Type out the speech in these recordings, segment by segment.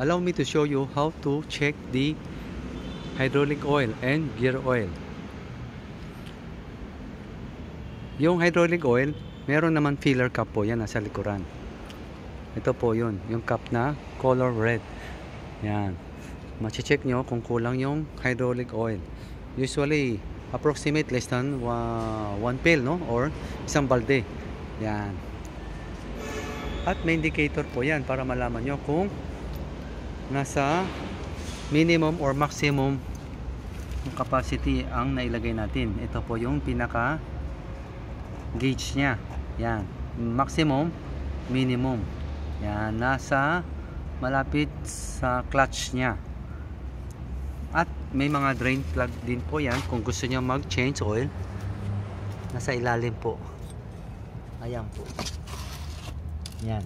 Allow me to show you how to check the hydraulic oil and gear oil. Yung hydraulic oil, meron naman filler cap po yan nasa likuran. Ito po yun, yung cap na color red. Yan. Mache-check nyo kung kulang yung hydraulic oil. Usually, approximate less than 1 pail, no? Or isang balde. Yan. At may indicator po yan para malaman nyo kung nasa minimum or maximum capacity ang nailagay natin. Ito po yung pinaka gauge nya. Yan. Maximum, minimum. Yan. Nasa malapit sa clutch nya. At may mga drain plug din po yan kung gusto nyo mag-change oil. Nasa ilalim po. Ayan po. Yan.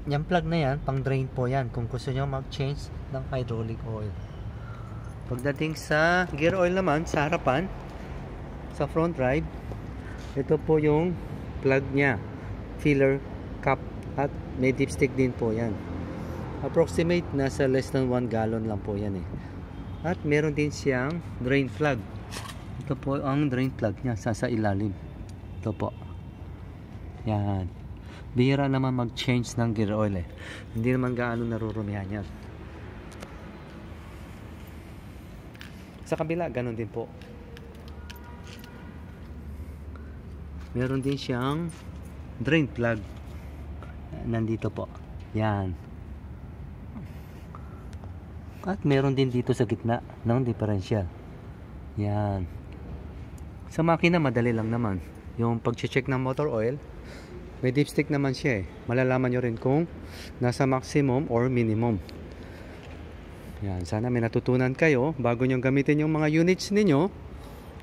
Yung plug na yan, pang drain po yan kung gusto nyo mag-change ng hydraulic oil. Pagdating sa gear oil naman, sa harapan, sa front drive, ito po yung plug nya, filler cap, at may dipstick din po yan. Approximate, nasa less than 1 gallon lang po yan eh. At meron din siyang drain plug. Ito po ang drain plug nya, sa ilalim. Ito po. Yan. Bihira naman mag-change ng gear oil eh. Hindi naman gaano narurumihan yan. Sa kabila, ganun din po. Meron din siyang drain plug. Nandito po. Yan. At meron din dito sa gitna ng differential. Yan. Sa makina, madali lang naman. Yung pag-check ng motor oil, may dipstick naman siya eh. Malalaman nyo rin kung nasa maximum or minimum. Yan. Sana may natutunan kayo. Bago nyo gamitin yung mga units ninyo,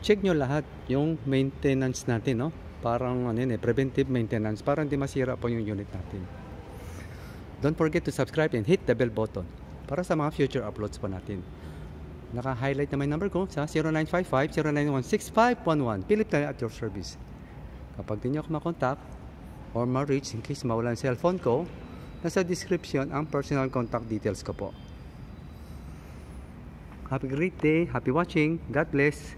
check nyo lahat yung maintenance natin, no? Parang ano yun eh, preventive maintenance. Para hindi masira po yung unit natin. Don't forget to subscribe and hit the bell button para sa mga future uploads po natin. Naka-highlight na may number ko sa 0955-0916-511. Philip tayo at your service. Kapag di nyo ako makontak or ma-reach in case mawala ang cellphone ko, nasa description ang personal contact details ko po. Have a great day. Happy watching. God bless.